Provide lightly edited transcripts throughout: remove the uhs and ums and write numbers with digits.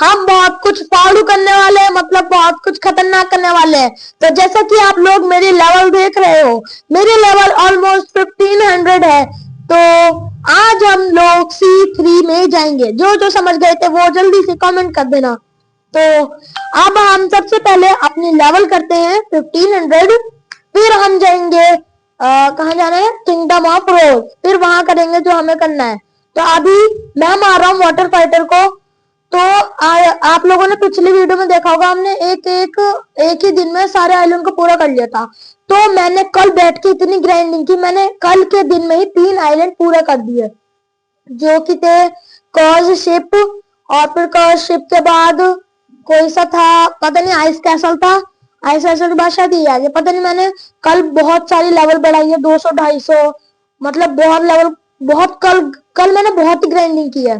हम बहुत कुछ फाड़ू करने वाले हैं, मतलब बहुत कुछ खतरनाक करने वाले हैं। तो जैसा कि आप लोग मेरी लेवल देख रहे हो, मेरी लेवल ऑलमोस्ट 1500 है। तो आज हम लोग C3 में जाएंगे। जो जो समझ गए थे वो जल्दी से कमेंट कर देना। तो अब हम सबसे पहले अपनी लेवल करते हैं 1500, फिर हम जाएंगे कहाँ जाना है, किंगडम ऑफ रोज, फिर वहां करेंगे जो हमें करना है। तो अभी मैं मार रहा हूँ वाटर फाइटर को। तो आप लोगों ने पिछली वीडियो में देखा होगा, हमने एक ही दिन में सारे आइलैंड को पूरा कर लिया था। तो मैंने कल बैठ के इतनी ग्राइंडिंग की, मैंने कल के दिन में ही 3 आइलैंड पूरा कर दिए, जो कि थे कर्ज शिप, और फिर कर्ज शिप के बाद कोई सा था पता नहीं, आइस कैसल था, आइस कैसल के बाद शायद ये आ गया, पता नहीं। मैंने कल बहुत सारी लेवल बढ़ाई है, 200 250, मतलब बहुत लेवल, बहुत कल कल मैंने बहुत ही ग्राइंडिंग की है।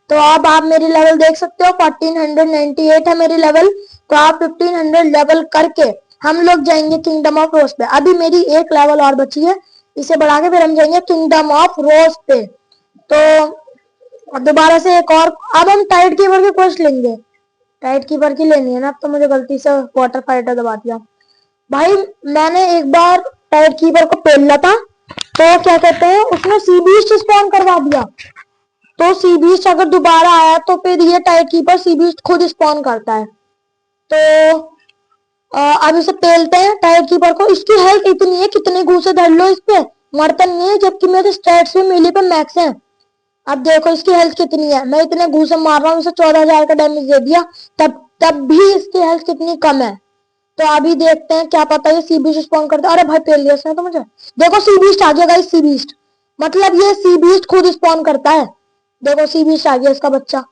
तो अब आप मेरी लेवल देख सकते हो, 1498 है मेरी लेवल। तो आप 1500 लेवल करके हम लोग जाएंगे किंगडम ऑफ रोज पे। अभी मेरी एक लेवल और बची है, इसे बढ़ा के फिर हम जाएंगे किंगडम ऑफ रोज पे। तो दोबारा से एक और, अब हम टाइट कीपर की पोस्ट लेंगे, टाइट कीपर की लेनी है ना। अब तो मुझे गलती से वाटर फाइटर दबा दिया भाई। मैंने एक बार टाइट कीपर को पेल था, तो क्या कहते हैं, उसने सी बीस्ट स्पॉन करवा दिया। तो सी बीस्ट अगर दोबारा आया तो फिर ये टाइट कीपर सी बीस्ट खुद स्पॉन करता है। तो अब इसे पेलते हैं टाइट कीपर को। इसकी हेल्थ इतनी है, कितने घूसे धर लो इस पे, मरता नहीं है, जबकि मेरे स्टैट्स भी मिली पे मैक्स है। अब देखो इसकी हेल्थ कितनी है, मैं इतने घूसे मार रहा हूँ, इसे 14,000 का डैमेज दे दिया, तब भी इसकी हेल्थ कितनी कम है। तो अभी देखते हैं, क्या पता ये सी बीस्ट स्पॉन करता है। अरे भाई पेल लिया इसने तो मुझे। देखो सी बीस्ट आ गया गाइस, सी बीस्ट, मतलब ये सी बीस्ट खुद स्पॉन करता है। देखो सी बीस्ट आ गया इसका बच्चा,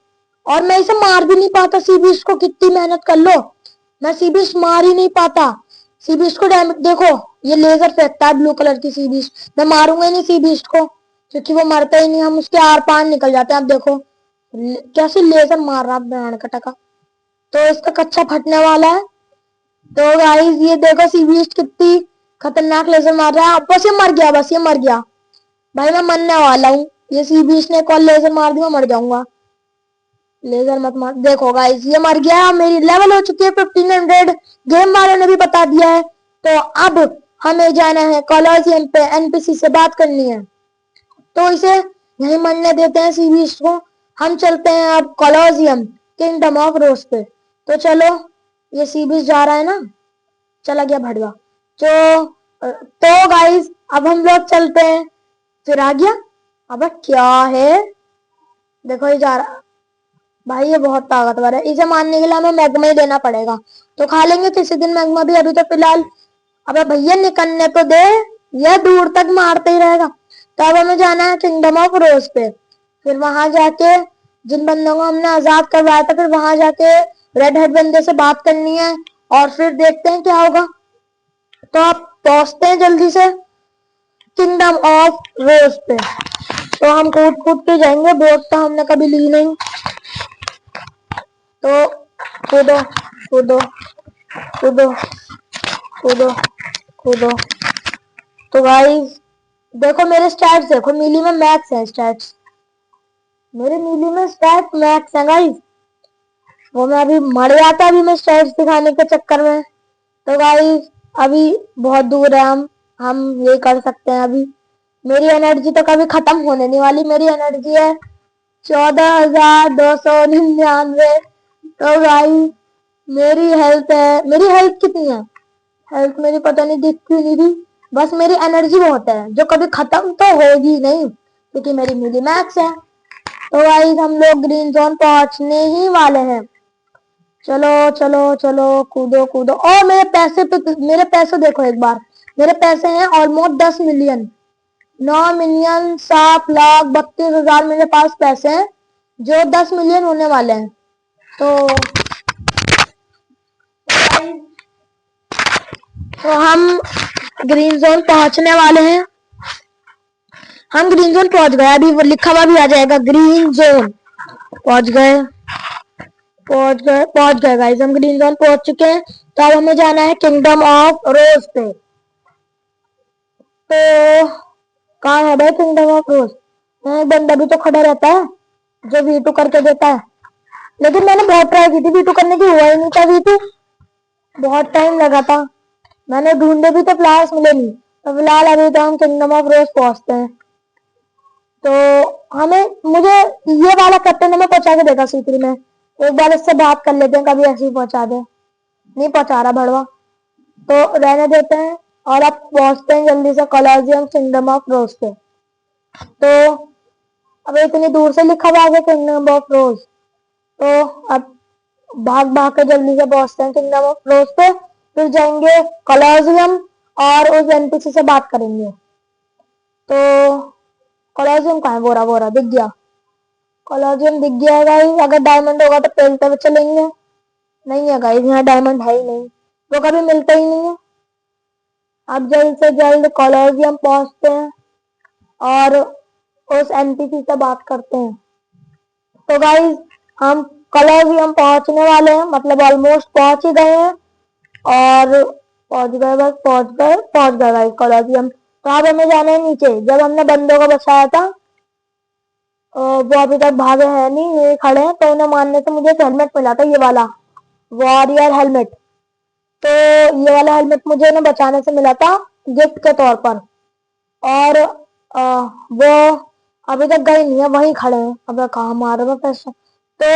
और मैं इसे मार भी नहीं पाता। सी बीस्ट को कितनी मेहनत कर लो, मैं सी बीस्ट मार ही नहीं पाता। सी बीस्ट को डैमेज देखो, ये लेजर फेंकता है ब्लू कलर की सी बीस्ट। मैं मारूंगा ही नहीं सी बीस्ट को, क्योंकि वो मरता ही नहीं, हम उसके आर पार निकल जाते हैं। अब देखो कैसे लेजर मार रहा है का टका। तो इसका कच्चा फटने वाला है। तो गाइस ये देखो सी बीस्ट कितनी खतरनाक लेजर मार रहा है। बस ये मर गया, बस ये मर गया भाई, मैं मरने वाला हूँ। ये सी बीस्ट ने कॉल लेजर मार दिया, मर जाऊंगा। लेजर मत मार। देखो गाइस ये मर गया, मेरी लेवल हो चुकी है 1500, गेम वाले ने भी बता दिया है। तो अब हमें जाना है कॉलोजियम पे, एनपीसी से बात करनी है। तो इसे यही मरने देते हैं सी बीस्ट को। हम चलते हैं अब कॉलोजियम किंगडम ऑफ रोज पे। तो चलो, ये सी बीस्ट जा रहा है ना, चला गया भड़वा। तो गाइस अब हम लोग चलते हैं, फिर आ गया। अब क्या है, देखो ये जा रहा भाई, ये बहुत ताकतवर है, इसे मारने के लिए हमें मैग्मा ही देना पड़ेगा। तो खा लेंगे किसी दिन मैग्मा भी, अभी तो फिलहाल। अबे भैया निकलने तो दे, यह दूर तक मारते ही रहेगा। तो अब हमें जाना है किंगडम ऑफ रोज पे, फिर वहां जाके जिन बंदों को हमने आजाद करवाया था, फिर वहां जाके रेड हेड बंदे से बात करनी है, और फिर देखते हैं क्या होगा। तो आप पहुंचते हैं जल्दी से किंगडम ऑफ रोज पे। तो हम कूद कूद के जाएंगे, बोट तो हमने कभी ली नहीं। तो कूदो कूदो कूदो कूदो कूदो। तो गाइस देखो मेरे स्टैट्स, देखो मीली में मैक्स है स्टैट्स, मेरे मीली में स्टैट्स मैक्स है गाइस। वो मैं अभी मर जाता अभी मैं स्टैट्स दिखाने के चक्कर में। तो गाइस अभी बहुत दूर है, हम ये कर सकते हैं अभी। मेरी एनर्जी तो कभी खत्म होने नहीं वाली, मेरी एनर्जी है 14,299। तो गाइस मेरी हेल्थ है, मेरी हेल्थ कितनी है, हेल्थ मेरी पता नहीं दिख क्यों नहीं रही। बस मेरी एनर्जी बहुत है, जो कभी खत्म तो होगी नहीं, क्योंकि मेरी मिली मैक्स है। तो गाइस हम लोग ग्रीन जोन पहुंचने ही वाले हैं। चलो चलो चलो, कूदो कूदो। और मेरे पैसे पे, मेरे पैसे देखो एक बार, मेरे पैसे हैं ऑलमोस्ट 10 मिलियन, 9,7,32,000 मेरे पास पैसे हैं, जो 10 मिलियन होने वाले हैं। तो हम ग्रीन जोन पहुंचने वाले हैं, हम ग्रीन जोन पहुंच गए। अभी वो लिखा हुआ भी आ जाएगा ग्रीन जोन, पहुंच गए पहुंच गए पहुंच गए गाइस, हम ग्रीन जोन पहुंच चुके हैं। तो अब हमें जाना है किंगडम ऑफ रोज पे। तो कहाँ है भाई किंगडम ऑफ रोज, एक बंदा भी तो खड़ा रहता है जो V2 करके देता है, लेकिन मैंने बहुत ट्राई की थी V2 करने की, हुआ ही नहीं था V2, बहुत टाइम लगा था। मैंने ढूंढे भी तो फ्लावर्स मिले नहीं। तो फिलहाल अभी तो हम किंगडम ऑफ रोज पहुंचते हैं। तो मुझे ये वाला कैप्टन हमें पहुंचा के देगा C3 में। एक बार इससे बात कर लेते हैं, कभी ऐसे ही पहुंचा दे। नहीं पहुंचा रहा भड़वा, तो रहने देते हैं और अब पहुंचते हैं जल्दी से कॉलोजियम किंगडम ऑफ रोज पे। तो अब इतनी दूर से लिखा हुआ है किंगडम ऑफ रोज, तो अब भाग भाग के जल्दी से पहुंचते हैं किंगडम ऑफ रोज पे, फिर जाएंगे कॉलोजियम और उस एनपीसी से बात करेंगे। तो कॉलोजियम कहाँ है? बोरा बोरा दिख गया, कॉलोजियम दिख गया है गाइस। अगर डायमंड होगा तो पेलते हुए चलेंगे। नहीं है गाइस, यहाँ डायमंड है ही नहीं, वो कभी मिलता ही नहीं है। अब जल्द से जल्द कॉलोजियम पहुंचते हैं और उस एनपीसी से बात करते हैं। तो गाइस हम कॉलोजियम पहुंचने वाले हैं, मतलब ऑलमोस्ट पहुंच ही गए हैं। और पहुंच गए, बस पहुंच गए गाइस कॉलोजियम। तो अब हमें जाना है नीचे। जब हमने बंदों को बचाया था, वो अभी तक भागे हैं नहीं, ये खड़े हैं। तो उन्हें मारने से मुझे एक हेलमेट मिला था, ये वाला वॉरियर हेलमेट। तो ये वाला हेलमेट मुझे उन्हें बचाने से मिला था गिफ्ट के तौर पर। और वो अभी तक गए नहीं है, वहीं खड़े हैं। अब कहाँ मारे वो पैसे। तो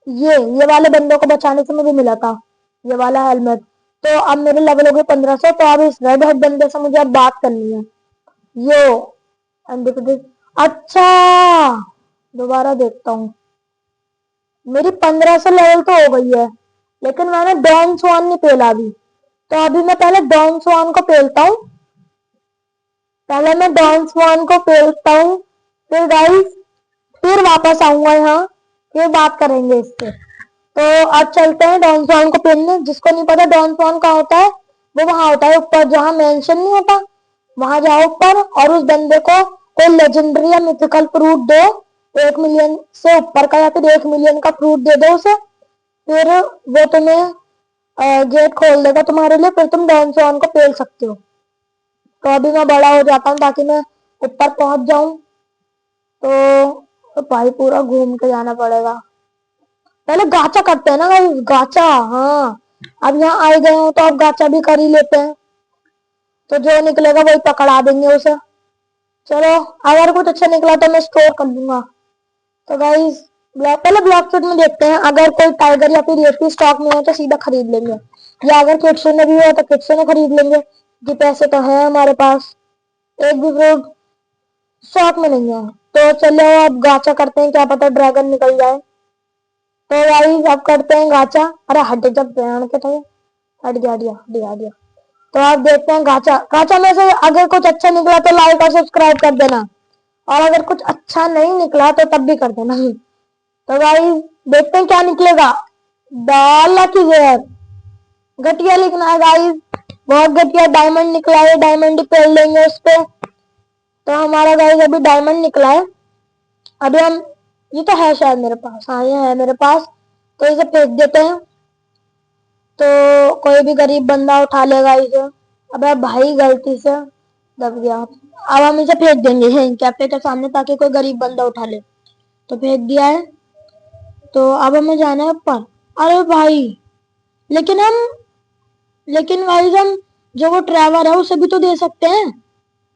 ये वाले बंदों को बचाने से मुझे मिला था ये वाला हेलमेट। तो अब मेरे लेवल हो गए 1500। तो अब इस रेड हेड बंदे से मुझे अब बात करनी है। यो अच्छा, दोबारा देखता हूँ। मेरी 1500 लेवल तो हो गई है, लेकिन मैंने डॉन स्वान नहीं पेला अभी। तो अभी मैं पहले डॉन स्वान को पेलता हूँ, पहले मैं डॉन स्वान को पेलता हूँ, फिर गाइस फिर वापस आऊंगा यहाँ, फिर बात करेंगे इससे। तो अब चलते हैं डॉन स्वान को पेलने। जिसको नहीं पता डॉन स्वान कहाँ होता है, वो वहां होता है ऊपर, जहाँ मेंशन नहीं होता, वहां जाओ ऊपर और उस बंदे को कोई लेजेंडरी या मिथिकल फ्रूट दो, 1 मिलियन से ऊपर का या फिर 1 मिलियन का फ्रूट दे दो उसे, फिर वो तुम्हें गेट खोल देगा तुम्हारे लिए, फिर तुम डॉन स्वान को पेल सकते हो। तो अभी मैं बड़ा हो जाता हूँ ताकि मैं ऊपर पहुंच जाऊं। तो भाई पूरा घूम के जाना पड़ेगा। पहले गाचा करते हैं ना भाई, गाचा। हाँ, अब यहाँ आए गए हो तो अब गाचा भी कर ही लेते हैं। तो जो निकलेगा वही पकड़ा देंगे उसे। चलो, अगर कुछ अच्छा निकला तो मैं स्टोर कर लूंगा। तो गाइस पहले ब्लॉक फिट में देखते हैं, अगर कोई टाइगर या फिर येपी स्टॉक में हो तो सीधा खरीद लेंगे, या अगर किट्सू में भी हो तो किट्सू में खरीद लेंगे, कि पैसे तो है हमारे पास। एक भी फ्रूट स्टॉक में नहीं है। तो चलो अब गाचा करते हैं, क्या पता ड्रैगन निकल जाए। तो गाइस अब करते हैं गाचा। अरे हट जब प्रयाण के थे, हट गया हट गया हट गया। तो आप देखते हैं गाचा। गाचा में से अगर कुछ अच्छा निकला तो लाइक और सब्सक्राइब कर देना, और अगर कुछ अच्छा नहीं निकला तो तब भी कर देना। तो गाइस देखते हैं क्या निकलेगा। डाला की जेर घटिया लिखना है गाइस, बहुत घटिया। डायमंड निकला है, डायमंड ही पेल लेंगे उस पे। तो हमारा गाइस अभी डायमंड निकला है। अभी हम, ये तो है शायद मेरे पास, हाँ ये है मेरे पास। तो इसे फेंक देते हैं, तो कोई भी गरीब बंदा उठा लेगा इसे। अबे भाई गलती से दब गया। अब हम इसे फेंक देंगे कैफे के सामने, ताकि कोई गरीब बंदा उठा ले। तो फेंक दिया है। तो अब हमें जाना है ऊपर। अरे भाई, लेकिन गाइस हम जो वो ट्रैवर है उसे भी तो दे सकते हैं।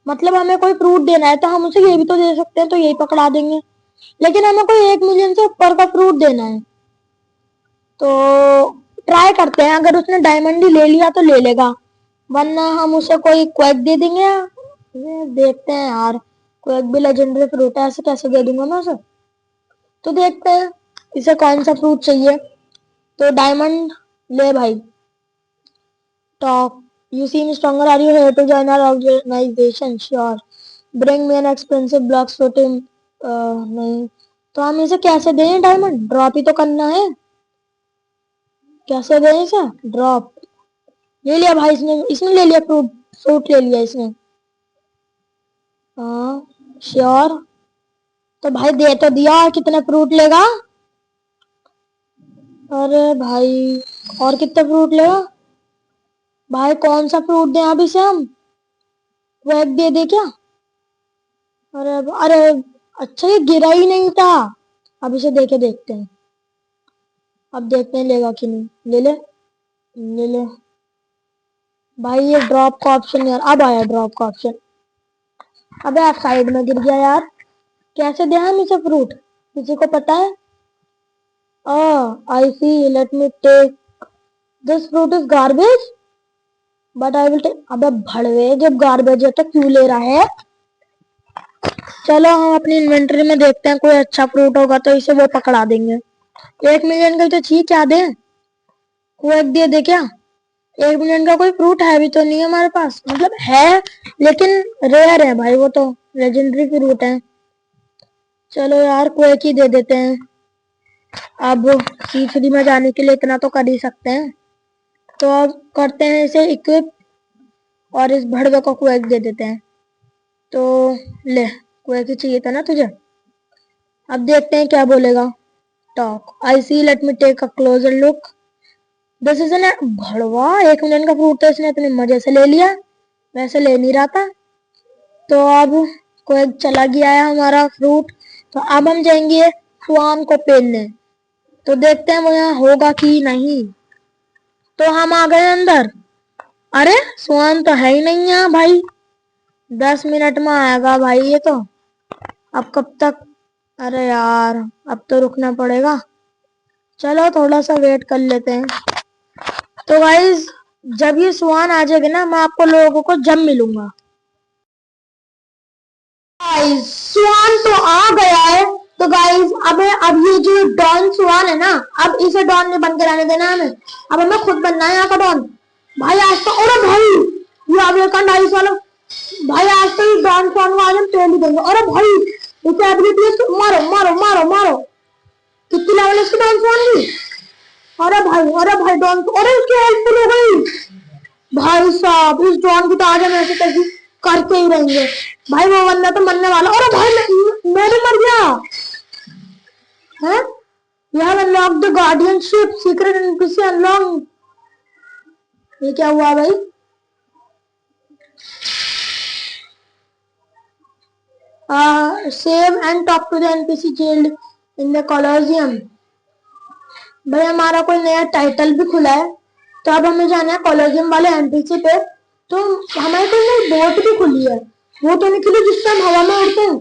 मतलब हमें कोई फ्रूट देना है तो हम उसे ये भी तो दे सकते हैं, तो यही पकड़ा देंगे। लेकिन हमें कोई 1 मिलियन से ऊपर का फ्रूट देना है। तो ट्राई करते हैं, अगर उसने डायमंड ही ले लिया तो ले लेगा, वरना हम उसे कोई क्वेक दे देंगे। ये देखते हैं यार, क्वेक भी लेजेंडरी फ्रूट है, ऐसे कैसे दे दूंगा मैं उसे। तो देखते हैं इसे कौन सा फ्रूट चाहिए। तो डायमंड ले भाई। Top, you seem stronger, are you here to join our organization? Sure, bring me an expensive blocks for him। नहीं, तो हम इसे कैसे दें डायमंड? ड्रॉप ही तो करना है। कैसे दें इसे ड्रॉप? ले लिया भाई इसने ले लिया फ्रूट, ले लिया इसने। हाँ श्योर। तो भाई दे तो दिया, कितने फ्रूट लेगा? अरे भाई और कितने फ्रूट लेगा भाई? कौन सा फ्रूट दें अभी से हम? वो एक दे दे क्या? अरे अरे, अच्छा ये गिरा ही नहीं था। अब इसे देके देखते हैं। अब देखते हैं लेगा कि नहीं। ले ले, ले ले भाई। ये ड्रॉप का ऑप्शन यार, अब आया ड्रॉप का ऑप्शन। अबे आप साइड में गिर गया यार। कैसे दे हम इसे फ्रूट, किसी को पता है? I see, let me take this fruit is garbage but I will take. अबे भड़वे, जब गार्बेज है तो क्यों ले रहा है? चलो हम अपनी इन्वेंटरी में देखते हैं, कोई अच्छा फ्रूट होगा तो इसे वो पकड़ा देंगे। 1 मिलियन का तो चाहिए, क्या दे? वो दे दे क्या? 1 मिलियन का कोई फ्रूट है भी तो नहीं हमारे पास, मतलब है लेकिन रेयर है भाई, वो तो लेजेंडरी फ्रूट है। चलो यार क्वेक ही दे देते हैं। अब C3 में जाने के लिए इतना तो कर ही सकते हैं, तो अब करते हैं इसे इक्विप और इस भड़वे को क्वेक दे देते हैं। तो ले, क्वेक ही चाहिए था ना तुझे। अब देखते हैं क्या बोलेगा। Talk, I see, let me take a closer look, this is an. भड़वा 1 मिलियन का फ्रूट तो इसने इतने मजे से ले लिया, वैसे ले नहीं रहा था। तो अब क्वेक चला गया है हमारा फ्रूट। तो अब हम जाएंगे स्वान को पेलने, तो देखते हैं वो यहाँ होगा कि नहीं। तो हम आ गए अंदर। अरे स्वान तो है ही नहीं यहाँ भाई, 10 मिनट में आएगा भाई ये तो। अब कब तक? अरे यार अब तो रुकना पड़ेगा। चलो थोड़ा सा वेट कर लेते हैं। तो गाइज जब ये स्वान आ जाएगा ना, मैं आपको लोगों को जब मिलूंगा। गाइस स्वान तो आ गया है। तो गाइस अब ये जो डॉन स्वान है ना, अब इसे डॉन में बन के रहने देना है हमें। अब हमें खुद बनना है यहाँ का डॉन भाई आज तो। अरे भाई ये अमेरिकन डाइस वाला भाई, आज तो ये डॉन स्वान को आज हम तोड़ ही देंगे। अरे भाई इसे एबिलिटी है, मारो मारो मारो मारो। कितनी लेवल है इसकी डॉन स्वान की? अरे भाई डॉन, अरे इसकी हेल्प फुल हो गई भाई साहब। इस डॉन की तो आज हम ऐसे कैसे करते ही रहेंगे भाई। वो बंदा तो मरने वाला। अरे भाई मैं भी मर गया है। You have unlock the guardianship secret NPC unlock. ये क्या हुआ भाई? Save and talk to the NPC jailed in the colosseum. भाई हमारा कोई नया टाइटल भी खुला है, तो अब हमें जाना है कॉलोजियम वाले एनपीसी पे। तो हमारी कोई नई बोट भी खुली है, वो तो निकली जिससे हम हवा में उड़ते हैं,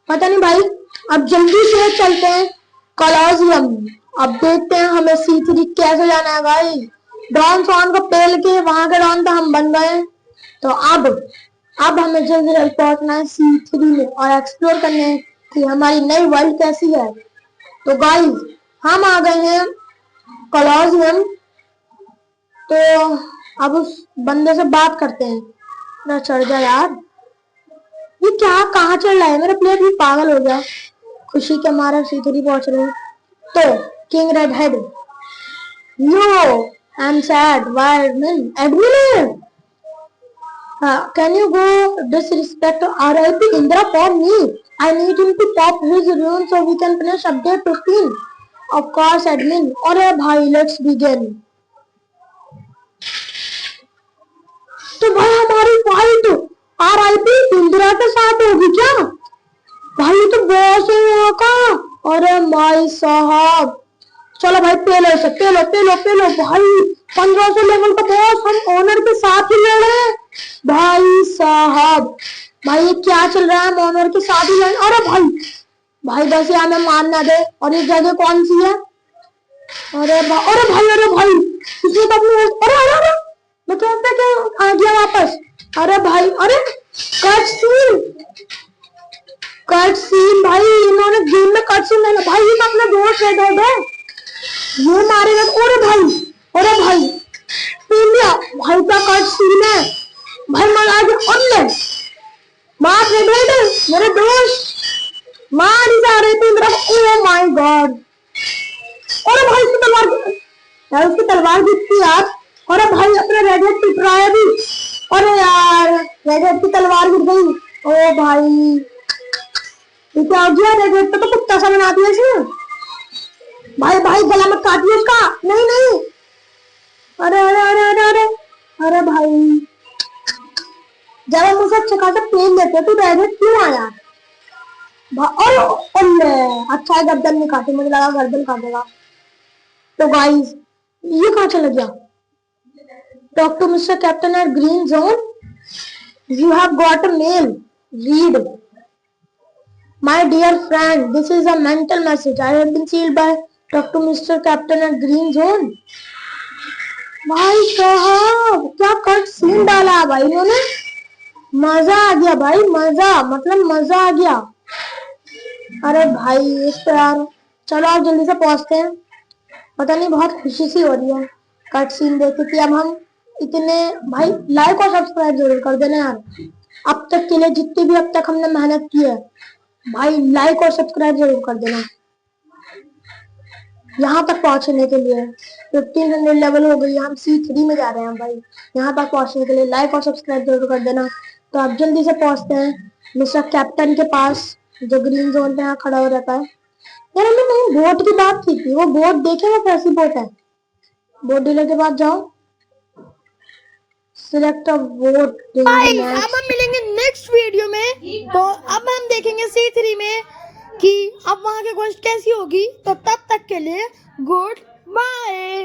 पता नहीं भाई। अब जल्दी से चलते हैं कॉलोजियम। अब देखते हैं हमें C3 कैसे जाना है भाई। डॉन स्वान को पेल के वहां के डॉन तो हम बन गए। तो अब हमें जल्दी जल्दी पहुंचना है C3 में और एक्सप्लोर करने हैं कि हमारी नई वर्ल्ड कैसी है। तो गाइस हम आ गए हैं कॉलोजियम। तो अब उस बंदे से बात करते हैं। ना चढ़ जा यार, ये क्या कहाँ चल रहा है? मेरा प्लेयर भी पागल हो गया, खुशी के मारे C3 पहुंच रहे हैं। तो king red head, no I am sad, why admin admin can you go disrespect RIP Indra for me? I need him to pop his rune so we can finish update 15. Of course admin. अरे भाई let's begin. तो भाई हमारी fight RIP Indira के साथ होगी क्या? भाई तो बॉस है यहाँ का। अरे भाई साहब चलो भाई पेलो इसे, पेलो पेलो पेलो भाई। 1500 लेवल का बॉस हम ऑनर के साथ ही लड़ रहे हैं भाई साहब। भाई ये क्या चल रहा है? हम ऑनर के साथ ही लड़। अरे भाई भाई बस यहाँ में मान ना दे। और ये जगह कौन सी है? अरे भाई अरे भाई अरे भाई इसे तो अपने अरे अरे अरे मैं कहता क्या आ गया वापस। अरे भाई अरे कट सीन भाई, इन्होंने गेम में कट सीन लेना भाई। ये तो अपने दोस्त रेड हेड है, ये मारेगा। अरे भाई इंडिया भाई का कट सीन है भाई। मर आ गया। अरे मार रेड हेड मेरे दोस्त, मार ही जा रहे थे मेरा। Oh my God. अरे भाई इसकी तलवार यार, उसकी तलवार दिखती यार। अरे भाई अपने रेड हेड पिट रहा है अभी। अरे यार रेड हेड की तलवार गिर गई। ओ भाई ये क्या हो गया? रेड हेड तो कुत्ता सा बना दिया इसने। भाई भाई गला मत काटिए उसका, नहीं नहीं। अरे अरे अरे अरे अरे अरे भाई जब हम उसे अच्छा खासा पेन देते तो रेड हेड क्यों आया? अरे अच्छा है गर्दन नहीं काटी, मुझे लगा गर्दन काटेगा। तो गाइस ये कहाँ चला गया? Talk to mister captain at green zone, you have got a mail, read. My dear friend, this is a mental message, I have been sealed by talk to mister captain at green zone. भाई साहब क्या cut scene डाला है भाई इन्होंने, मजा आ गया भाई, मजा मतलब मजा आ गया। अरे भाई इस पे यार, चलो आप जल्दी से पहुंचते हैं। पता नहीं बहुत खुशी सी हो रही है कट सीन देख के कि अब हम इतने, भाई लाइक और सब्सक्राइब जरूर कर देना यार। अब तक के लिए जितनी भी अब तक हमने मेहनत की है, भाई लाइक और सब्सक्राइब जरूर कर देना। यहाँ तक पहुंचने के लिए 1500 लेवल हो गई, हम C3 में जा रहे हैं भाई। यहाँ तक पहुंचने के लिए लाइक और सब्सक्राइब जरूर कर देना। तो आप जल्दी से पहुंचते हैं मिस्टर कैप्टन के पास, जो ग्रीन जोन पे यहाँ खड़ा हो रहता है। यार हमने नहीं बोट की बात की थी, वो बोट देखे वो कैसी बोट है? बोट डीलर के पास जाओ, सिलेक्ट अ बोट। गाइस अब हम मिलेंगे नेक्स्ट वीडियो में। तो अब हम देखेंगे C3 में कि अब वहाँ की क्वेस्ट कैसी होगी। तो तब तक के लिए गुड बाय।